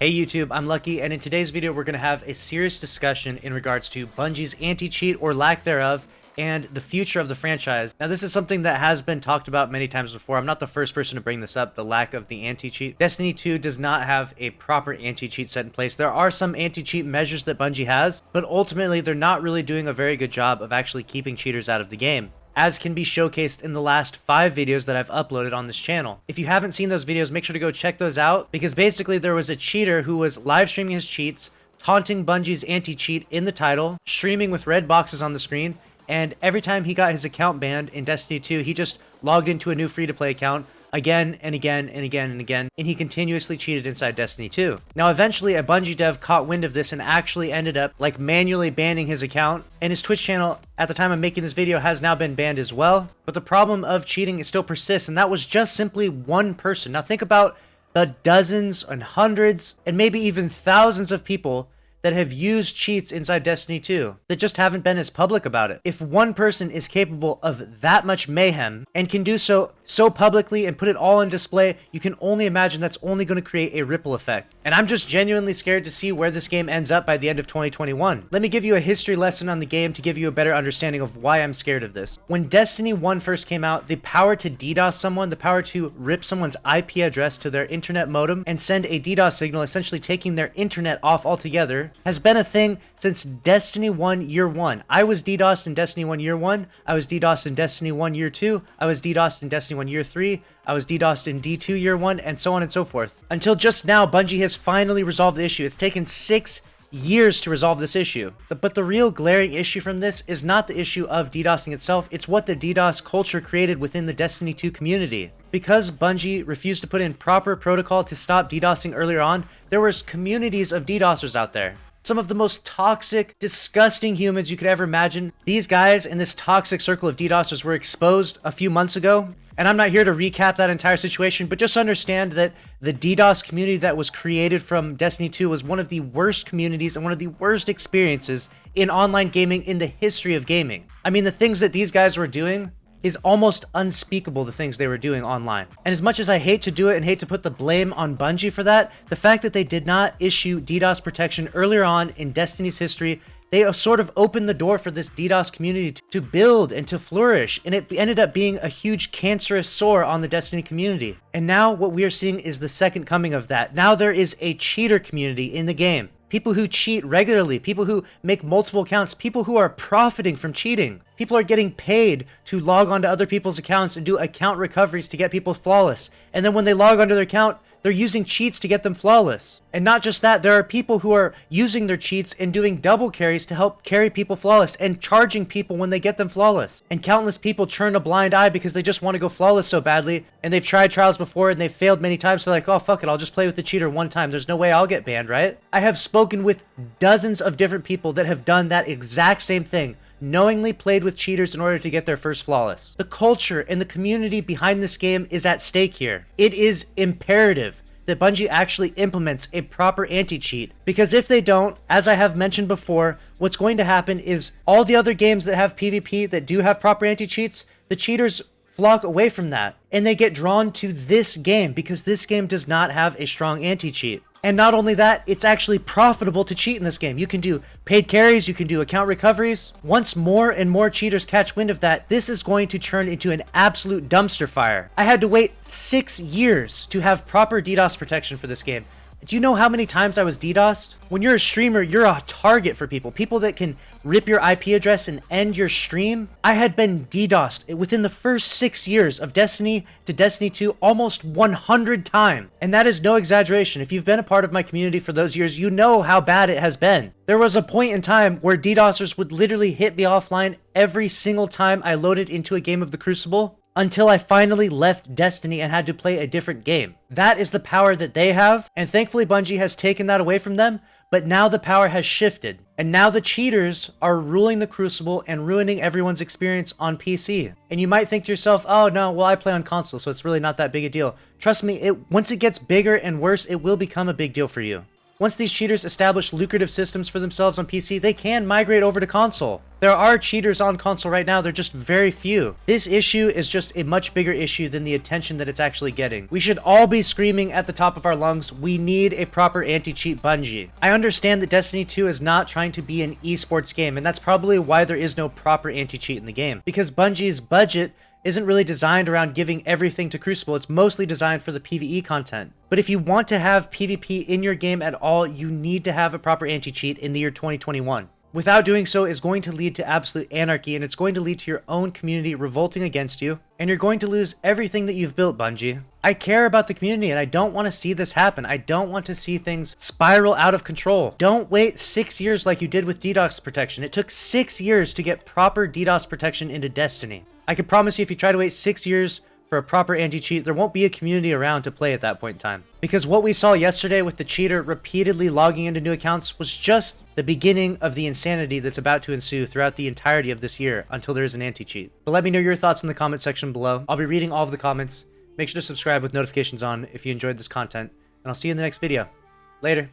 Hey YouTube, I'm Lucky, and in today's video we're going to have a serious discussion in regards to Bungie's anti-cheat or lack thereof and the future of the franchise. Now this is something that has been talked about many times before. I'm not the first person to bring this up, the lack of the anti-cheat. Destiny 2 does not have a proper anti-cheat set in place. There are some anti-cheat measures that Bungie has, but ultimately they're not really doing a very good job of actually keeping cheaters out of the game, as can be showcased in the last 5 videos that I've uploaded on this channel. If you haven't seen those videos, make sure to go check those out, because basically there was a cheater who was live streaming his cheats, taunting Bungie's anti-cheat in the title, streaming with red boxes on the screen, and every time he got his account banned in Destiny 2, he just logged into a new free-to-play account again and again and again and again, and he continuously cheated inside Destiny 2. Now eventually a Bungie dev caught wind of this and actually ended up manually banning his account, and his Twitch channel at the time of making this video has now been banned as well. But the problem of cheating still persists, and that was just simply one person. Now think about the dozens and hundreds and maybe even thousands of people that have used cheats inside Destiny 2 that just haven't been as public about it. If one person is capable of that much mayhem and can do so publicly and put it all on display, you can only imagine that's only going to create a ripple effect. And I'm just genuinely scared to see where this game ends up by the end of 2021. Let me give you a history lesson on the game to give you a better understanding of why I'm scared of this. When Destiny 1 first came out, the power to DDoS someone, the power to rip someone's IP address to their internet modem and send a DDoS signal, essentially taking their internet off altogether, has been a thing since Destiny 1 Year 1. I was DDoSed in Destiny 1 Year 1, I was DDoSed in Destiny 1 Year 2, I was DDoSed in Destiny 1 Year 3, I was DDoSed in D2 Year 1, and so on and so forth. Until just now, Bungie has finally resolved the issue. It's taken 6 years to resolve this issue. But the real glaring issue from this is not the issue of DDoSing itself, it's what the DDoS culture created within the Destiny 2 community. Because Bungie refused to put in proper protocol to stop DDoSing earlier on, there was communities of DDoSers out there. Some of the most toxic, disgusting humans you could ever imagine. These guys in this toxic circle of DDoSers were exposed a few months ago. And I'm not here to recap that entire situation, but just understand that the DDoS community that was created from Destiny 2 was one of the worst communities and one of the worst experiences in online gaming in the history of gaming. I mean, the things that these guys were doing is almost unspeakable, the things they were doing online. And as much as I hate to do it and hate to put the blame on Bungie for that, the fact that they did not issue DDoS protection earlier on in Destiny's history, they sort of opened the door for this DDoS community to build and to flourish, and it ended up being a huge cancerous sore on the Destiny community. And now what we are seeing is the second coming of that. Now there is a cheater community in the game. People who cheat regularly, people who make multiple accounts, people who are profiting from cheating. People are getting paid to log onto other people's accounts and do account recoveries to get people flawless. And then when they log onto their account, they're using cheats to get them flawless. And not just that, there are people who are using their cheats and doing double carries to help carry people flawless and charging people when they get them flawless. And countless people turn a blind eye because they just want to go flawless so badly, and they've tried trials before and they've failed many times, so they're like, oh fuck it, I'll just play with the cheater one time. There's no way I'll get banned, right? I have spoken with dozens of different people that have done that exact same thing, knowingly played with cheaters in order to get their first flawless. The culture and the community behind this game is at stake here. It is imperative that Bungie actually implements a proper anti-cheat, because if they don't, as I have mentioned before, what's going to happen is all the other games that have PvP that do have proper anti-cheats, the cheaters flock away from that and they get drawn to this game because this game does not have a strong anti-cheat. And not only that, it's actually profitable to cheat in this game. You can do paid carries, you can do account recoveries. Once more and more cheaters catch wind of that, this is going to turn into an absolute dumpster fire. I had to wait 6 years to have proper DDoS protection for this game. Do you know how many times I was DDoSed? When you're a streamer, you're a target for people that can rip your IP address and end your stream. I had been DDoSed within the first 6 years of Destiny to Destiny 2 almost 100 times. And that is no exaggeration. If you've been a part of my community for those years, you know how bad it has been. There was a point in time where DDoSers would literally hit me offline every single time I loaded into a game of the Crucible, until I finally left Destiny and had to play a different game. That is the power that they have, and thankfully Bungie has taken that away from them, but now the power has shifted. And now the cheaters are ruling the Crucible and ruining everyone's experience on PC. And you might think to yourself, oh no, well I play on console, so it's really not that big a deal. Trust me, once it gets bigger and worse, it will become a big deal for you. Once these cheaters establish lucrative systems for themselves on PC, they can migrate over to console. There are cheaters on console right now, they're just very few. This issue is just a much bigger issue than the attention that it's actually getting. We should all be screaming at the top of our lungs, we need a proper anti-cheat Bungie. I understand that Destiny 2 is not trying to be an esports game, and that's probably why there is no proper anti-cheat in the game. Because Bungie's budget isn't really designed around giving everything to Crucible, it's mostly designed for the PvE content. But if you want to have PvP in your game at all, you need to have a proper anti-cheat in the year 2021. Without doing so is going to lead to absolute anarchy, and it's going to lead to your own community revolting against you, and you're going to lose everything that you've built, Bungie. I care about the community, and I don't want to see this happen. I don't want to see things spiral out of control. Don't wait 6 years like you did with DDoS protection. It took 6 years to get proper DDoS protection into Destiny. I can promise you if you try to wait 6 years for a proper anti-cheat, there won't be a community around to play at that point in time. Because what we saw yesterday with the cheater repeatedly logging into new accounts was just the beginning of the insanity that's about to ensue throughout the entirety of this year until there is an anti-cheat. But let me know your thoughts in the comment section below. I'll be reading all of the comments. Make sure to subscribe with notifications on if you enjoyed this content, and I'll see you in the next video. Later.